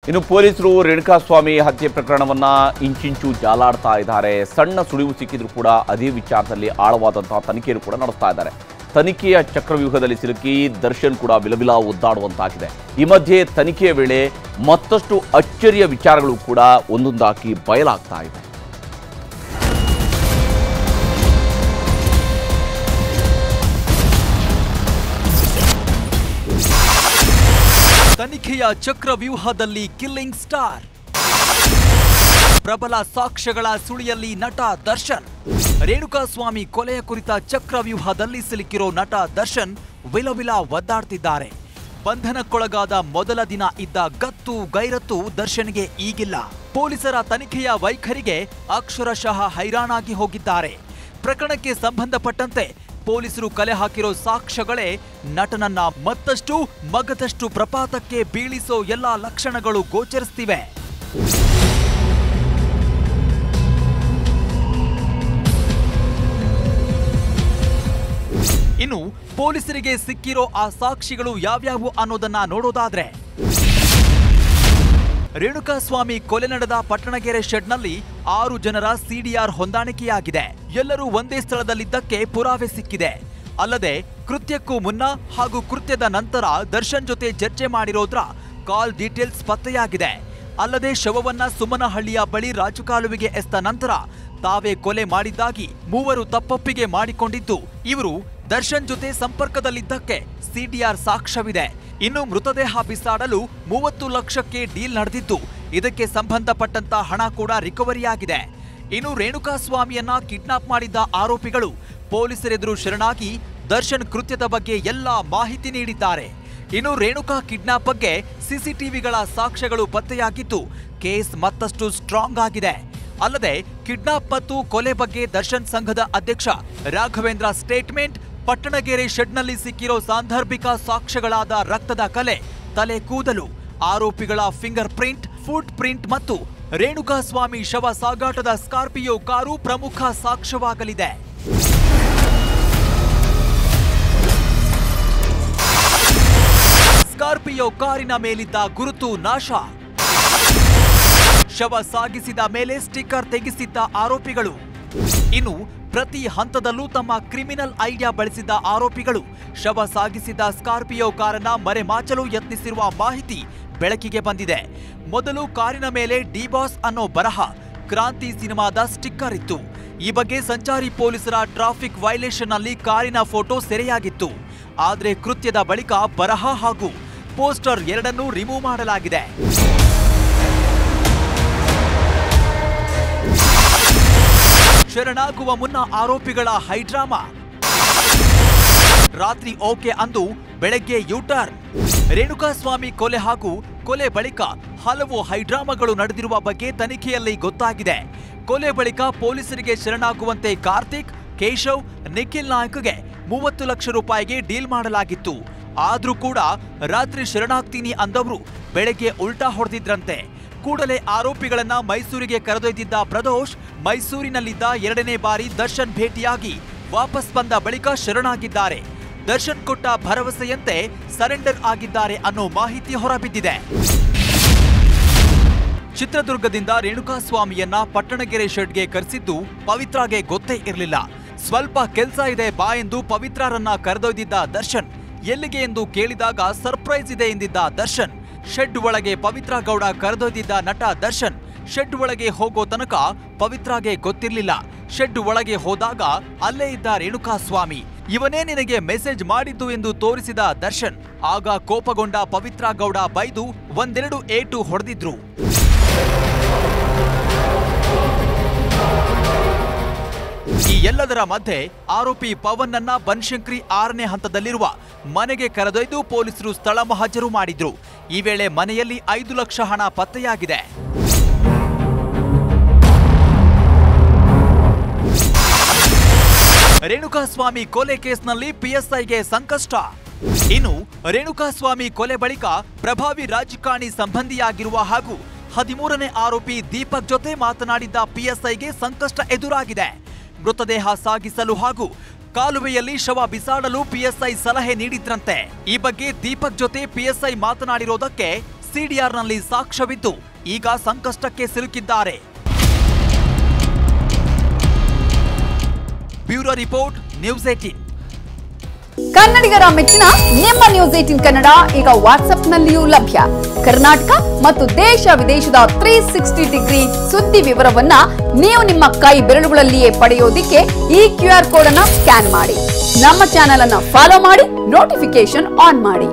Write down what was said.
ಇನ್ನು ಪೊಲೀಸರು ರೇಣುಕಾಸ್ವಾಮಿ ಹತ್ಯೆ ಪ್ರಕರಣವನ್ನು ಇಂಚಿಂಚು ಜಾಲಾಡ್ತಾ ಇದ್ದಾರೆ. ಸಣ್ಣ ಸುಳಿವು ಸಿಕ್ಕಿದ್ರು ಕೂಡ ಅದೇ ವಿಚಾರದಲ್ಲಿ ಆಳವಾದಂತಹ ತನಿಖೆಯನ್ನು ಕೂಡ ನಡೆಸ್ತಾ ಇದ್ದಾರೆ. ತನಿಖೆಯ ಚಕ್ರವ್ಯೂಹದಲ್ಲಿ ಸಿಲುಕಿ ದರ್ಶನ್ ಕೂಡ ಬಿಲಬಿಲ ಒದ್ದಾಡುವಂತಾಗಿದೆ. ಈ ಮಧ್ಯೆ ತನಿಖೆಯ ವೇಳೆ ಮತ್ತಷ್ಟು ಅಚ್ಚರಿಯ ವಿಚಾರಗಳು ಕೂಡ ಒಂದೊಂದಾಗಿ ಬಯಲಾಗ್ತಾ ಇದೆ. ತನಿಖೆಯ ಚಕ್ರವ್ಯೂಹದಲ್ಲಿ ಕಿಲ್ಲಿಂಗ್ ಸ್ಟಾರ್, ಪ್ರಬಲ ಸಾಕ್ಷ್ಯಗಳ ಸುಳಿಯಲ್ಲಿ ನಟ ದರ್ಶನ್. ರೇಣುಕಾಸ್ವಾಮಿ ಕೊಲೆಯ ಕುರಿತ ಚಕ್ರವ್ಯೂಹದಲ್ಲಿ ಸಿಲುಕಿರೋ ನಟ ದರ್ಶನ್ ವಿಲವಿಲ ಒದ್ದಾಡ್ತಿದ್ದಾರೆ. ಬಂಧನಕ್ಕೊಳಗಾದ ಮೊದಲ ದಿನ ಇದ್ದ ಗತ್ತು ಗೈರತ್ತು ದರ್ಶನ್ಗೆ ಈಗಿಲ್ಲ. ಪೊಲೀಸರ ತನಿಖೆಯ ವೈಖರಿಗೆ ಅಕ್ಷರಶಃ ಹೈರಾಣಾಗಿ ಹೋಗಿದ್ದಾರೆ. ಪ್ರಕರಣಕ್ಕೆ ಸಂಬಂಧಪಟ್ಟಂತೆ ಪೊಲೀಸರು ಕಲೆ ಹಾಕಿರೋ ಸಾಕ್ಷ್ಯಗಳೇ ನಟನನ್ನ ಮತ್ತಷ್ಟು ಮಗದಷ್ಟು ಪ್ರಪಾತಕ್ಕೆ ಬೀಳಿಸೋ ಎಲ್ಲಾ ಲಕ್ಷಣಗಳು ಗೋಚರಿಸ್ತಿವೆ. ಇನ್ನು ಪೊಲೀಸರಿಗೆ ಸಿಕ್ಕಿರೋ ಆ ಸಾಕ್ಷಿಗಳು ಯಾವ್ಯಾವು ಅನ್ನೋದನ್ನ ನೋಡೋದಾದ್ರೆ, ರೇಣುಕಾಸ್ವಾಮಿ ಕೊಲೆ ನಡೆದ ಪಟ್ಟಣಗೆರೆ ಶೆಡ್ನಲ್ಲಿ 6 ಜನರ ಸಿಡಿಆರ್ ಹೊಂದಾಣಿಕೆಯಾಗಿದೆ. ಎಲ್ಲರೂ ಒಂದೇ ಸ್ಥಳದಲ್ಲಿದ್ದಕ್ಕೆ ಪುರಾವೆ ಸಿಕ್ಕಿದೆ. ಅಲ್ಲದೆ ಕೃತ್ಯಕ್ಕೂ ಮುನ್ನ ಹಾಗೂ ಕೃತ್ಯದ ನಂತರ ದರ್ಶನ್ ಜೊತೆ ಚರ್ಚೆ ಮಾಡಿರೋದ್ರ ಕಾಲ್ ಡೀಟೇಲ್ಸ್ ಪತ್ತೆಯಾಗಿದೆ. ಅಲ್ಲದೆ ಶವವನ್ನ ಸುಮನಹಳ್ಳಿಯ ಬಳಿ ರಾಜಕಾಲುವೆಗೆ ಎಸ್ತ ನಂತರ ತಾವೇ ಕೊಲೆ ಮಾಡಿದ್ದಾಗಿ ಮೂವರು ತಪ್ಪೊಪ್ಪಿಗೆ ಮಾಡಿಕೊಂಡಿದ್ದು, ಇವರು ದರ್ಶನ್ ಜೊತೆ ಸಂಪರ್ಕದಲ್ಲಿದ್ದಕ್ಕೆ ಸಿಡಿಆರ್ ಸಾಕ್ಷ್ಯವಿದೆ. ಇನ್ನು ಮೃತದೇಹ ಬಿಸಾಡಲು 30 ಲಕ್ಷಕ್ಕೆ ಡೀಲ್ ನಡೆದಿದ್ದು, ಇದಕ್ಕೆ ಸಂಬಂಧಪಟ್ಟಂತ ಹಣ ಕೂಡ ರಿಕವರಿಯಾಗಿದೆ. ಇನ್ನು ರೇಣುಕಾಸ್ವಾಮಿಯನ್ನ ಕಿಡ್ನಾಪ್ ಮಾಡಿದ್ದ ಆರೋಪಿಗಳು ಪೊಲೀಸರೆದುರು ಶರಣಾಗಿ ದರ್ಶನ್ ಕೃತ್ಯದ ಬಗ್ಗೆ ಎಲ್ಲಾ ಮಾಹಿತಿ ನೀಡಿದ್ದಾರೆ. ಇನ್ನು ರೇಣುಕಾ ಕಿಡ್ನಾಪ್ ಬಗ್ಗೆ ಸಿಸಿಟಿವಿಗಳ ಸಾಕ್ಷ್ಯಗಳು ಪತ್ತೆಯಾಗಿದ್ದು, ಕೇಸ್ ಮತ್ತಷ್ಟು ಸ್ಟ್ರಾಂಗ್ ಆಗಿದೆ. ಅಲ್ಲದೆ ಕಿಡ್ನಾಪ್ ಮತ್ತು ಕೊಲೆ ಬಗ್ಗೆ ದರ್ಶನ್ ಸಂಘದ ಅಧ್ಯಕ್ಷ ರಾಘವೇಂದ್ರ ಸ್ಟೇಟ್ಮೆಂಟ್, ಪಟ್ಟಣಗೆರೆ ಶೆಡ್ನಲ್ಲಿ ಸಿಕ್ಕಿರೋ ಸಾಂದರ್ಭಿಕ ಸಾಕ್ಷ್ಯಗಳಾದ ರಕ್ತದ ಕಲೆ, ತಲೆ ಕೂದಲು, ಆರೋಪಿಗಳ ಫಿಂಗರ್ ಪ್ರಿಂಟ್, ಫುಟ್ ಪ್ರಿಂಟ್ ಮತ್ತು ರೇಣುಕಾಸ್ವಾಮಿ ಶವ ಸಾಗಾಟದ ಸ್ಕಾರ್ಪಿಯೋ ಕಾರು ಪ್ರಮುಖ ಸಾಕ್ಷ್ಯವಾಗಲಿದೆ. ಸ್ಕಾರ್ಪಿಯೋ ಕಾರಿನ ಮೇಲಿದ್ದ ಗುರುತು ನಾಶ, ಶವ ಸಾಗಿಸಿದ ಮೇಲೆ ಸ್ಟಿಕ್ಕರ್ ತೆಗೆಸಿದ್ದ ಆರೋಪಿಗಳು. ಇನ್ನು ಪ್ರತಿ ಹಂತದಲ್ಲೂ ತಮ್ಮ ಕ್ರಿಮಿನಲ್ ಐಡಿಯಾ ಬಳಸಿದ ಆರೋಪಿಗಳು ಶವ ಸಾಗಿಸಿದ ಸ್ಕಾರ್ಪಿಯೋ ಕಾರನ್ನ ಮರೆಮಾಚಲು ಯತ್ನಿಸಿರುವ ಮಾಹಿತಿ ಬೆಳಕಿಗೆ ಬಂದಿದೆ. ಮೊದಲು ಕಾರಿನ ಮೇಲೆ ಡಿ ಬಾಸ್ ಅನ್ನೋ ಬರಹ, ಕ್ರಾಂತಿ ಸಿನಿಮಾದ ಸ್ಟಿಕ್ಕರ್ ಇತ್ತು. ಈ ಬಗ್ಗೆ ಸಂಚಾರಿ ಪೊಲೀಸರ ಟ್ರಾಫಿಕ್ ವೈಲೇಷನ್ ನಲ್ಲಿ ಕಾರಿನ ಫೋಟೋ ಸೆರೆಯಾಗಿತ್ತು. ಆದರೆ ಕೃತ್ಯದ ಬಳಿಕ ಬರಹ ಹಾಗೂ ಪೋಸ್ಟರ್ ಎರಡನ್ನೂ ರಿಮೂವ್ ಮಾಡಲಾಗಿದೆ. ಶರಣಾಗುವ ಮುನ್ನ ಆರೋಪಿಗಳ ಹೈಡ್ರಾಮಾ, ರಾತ್ರಿ ಓಕೆ ಅಂದು ಬೆಳಗ್ಗೆ ಯೂಟರ್ನ್. ರೇಣುಕಾಸ್ವಾಮಿ ಕೊಲೆ ಹಾಗೂ ಕೊಲೆ ಬಳಿಕ ಹಲವು ಹೈಡ್ರಾಮಾಗಳು ನಡೆದಿರುವ ಬಗ್ಗೆ ತನಿಖೆಯಲ್ಲಿ ಗೊತ್ತಾಗಿದೆ. ಕೊಲೆ ಬಳಿಕ ಪೊಲೀಸರಿಗೆ ಶರಣಾಗುವಂತೆ ಕಾರ್ತಿಕ್, ಕೇಶವ್, ನಿಖಿಲ್ ನಾಯ್ಕ್ಗೆ 30 ಲಕ್ಷ ರೂಪಾಯಿಗೆ ಡೀಲ್ ಮಾಡಲಾಗಿತ್ತು. ಆದ್ರೂ ಕೂಡ ರಾತ್ರಿ ಶರಣಾಗ್ತೀನಿ ಅಂದವರು ಬೆಳಗ್ಗೆ ಉಲ್ಟಾ ಹೊಡೆದಿದ್ರಂತೆ. ಕೂಡಲೇ ಆರೋಪಿಗಳನ್ನ ಮೈಸೂರಿಗೆ ಕರೆದೊಯ್ದಿದ್ದ ಪ್ರದೋಷ್ ಮೈಸೂರಿನಲ್ಲಿದ್ದ 2ನೇ ಬಾರಿ ದರ್ಶನ್ ಭೇಟಿಯಾಗಿ ವಾಪಸ್ ಬಂದ ಬಳಿಕ ಶರಣಾಗಿದ್ದಾರೆ. ದರ್ಶನ್ ಕೊಟ್ಟ ಭರವಸೆಯಂತೆ ಸರೆಂಡರ್ ಆಗಿದ್ದಾರೆ ಅನ್ನೋ ಮಾಹಿತಿ ಹೊರಬಿದ್ದಿದೆ. ಚಿತ್ರದುರ್ಗದಿಂದ ರೇಣುಕಾಸ್ವಾಮಿಯನ್ನ ಪಟ್ಟಣಗೆರೆ ಶೆಡ್ಗೆ ಕರೆಸಿದ್ದು ಪವಿತ್ರಾಗೆ ಗೊತ್ತೇ ಇರಲಿಲ್ಲ. ಸ್ವಲ್ಪ ಕೆಲಸ ಇದೆ ಬಾ ಎಂದು ಪವಿತ್ರರನ್ನ ಕರೆದೊಯ್ದಿದ್ದ ದರ್ಶನ್ ಎಲ್ಲಿಗೆ ಎಂದು ಕೇಳಿದಾಗ ಸರ್ಪ್ರೈಸ್ ಇದೆ ಎಂದಿದ್ದ ದರ್ಶನ್. ಶೆಡ್ ಒಳಗೆ ಪವಿತ್ರ ಗೌಡ ಕರೆದೊಯ್ದಿದ್ದ ನಟ ದರ್ಶನ್ ಶೆಡ್ ಒಳಗೆ ಹೋಗೋ ತನಕ ಪವಿತ್ರಾಗೆ ಗೊತ್ತಿರಲಿಲ್ಲ. ಶೆಡ್ ಒಳಗೆ ಹೋದಾಗ ಅಲ್ಲೇ ಇದ್ದ ರೇಣುಕಾಸ್ವಾಮಿ. ಇವನೇ ನಿನಗೆ ಮೆಸೇಜ್ ಮಾಡಿದ್ದು ಎಂದು ತೋರಿಸಿದ ದರ್ಶನ್. ಆಗ ಕೋಪಗೊಂಡ ಪವಿತ್ರ ಗೌಡ ಬೈದು ಒಂದೆರಡು ಏಟು ಹೊಡೆದಿದ್ರು. ಈ ಎಲ್ಲದರ ಮಧ್ಯೆ ಆರೋಪಿ ಪವನ್ನನ್ನ ಬನಶಂಕರಿ 6ನೇ ಹಂತದಲ್ಲಿರುವ ಮನೆಗೆ ಕರೆದೊಯ್ದು ಪೊಲೀಸರು ಸ್ಥಳ ಮಹಜರು ಮಾಡಿದ್ರು. ಈ ವೇಳೆ ಮನೆಯಲ್ಲಿ 5 ಲಕ್ಷ ಹಣ ಪತ್ತೆಯಾಗಿದೆ. ರೇಣುಕಾಸ್ವಾಮಿ ಕೊಲೆ ಕೇಸ್ನಲ್ಲಿ ಪಿಎಸ್ಐಗೆ ಸಂಕಷ್ಟ. ಇನ್ನು ರೇಣುಕಾಸ್ವಾಮಿ ಕೊಲೆ ಬಳಿಕ ಪ್ರಭಾವಿ ರಾಜಕಾರಣಿ ಸಂಬಂಧಿಯಾಗಿರುವ ಹಾಗೂ 13ನೇ ಆರೋಪಿ ದೀಪಕ್ ಜೊತೆ ಮಾತನಾಡಿದ್ದ ಪಿಎಸ್ಐಗೆ ಸಂಕಷ್ಟ ಎದುರಾಗಿದೆ. ಮೃತದೇಹ ಸಾಗಿಸಲು ಹಾಗೂ ಕಾಲುವೆಯಲ್ಲಿ ಶವ ಬಿಸಾಡಲು ಪಿಎಸ್ಐ ಸಲಹೆ ನೀಡಿದ್ರಂತೆ. ಈ ಬಗ್ಗೆ ದೀಪಕ್ ಜೊತೆ ಪಿಎಸ್ಐ ಮಾತನಾಡಿರೋದಕ್ಕೆ ಸಿಡಿಆರ್ನಲ್ಲಿ ಸಾಕ್ಷ್ಯವಿದ್ದು ಈಗ ಸಂಕಷ್ಟಕ್ಕೆ ಸಿಲುಕಿದ್ದಾರೆ. Bureau report, news 18. ಕನ್ನಡಿಗರ ಮೆಚ್ಚಿನ ನಿಮ್ಮ ನ್ಯೂಸ್ 18 ಕನ್ನಡ ಈಗ ವಾಟ್ಸ್ಆಪ್ನಲ್ಲಿಯೂ ಲಭ್ಯ. ಕರ್ನಾಟಕ ಮತ್ತು ದೇಶ ವಿದೇಶದ 360 ಡಿಗ್ರಿ ಸುದ್ದಿ ವಿವರವನ್ನ ನೀವು ನಿಮ್ಮ ಕೈ ಬೆರಳುಗಳಲ್ಲಿಯೇ ಪಡೆಯೋದಿಕ್ಕೆ ಈ QR ಕೋಡ್ ಅನ್ನು ಸ್ಕ್ಯಾನ್ ಮಾಡಿ. ನಮ್ಮ ಚಾನೆಲ್ ಅನ್ನು ಫಾಲೋ ಮಾಡಿ, ನೋಟಿಫಿಕೇಶನ್ ಆನ್ ಮಾಡಿ.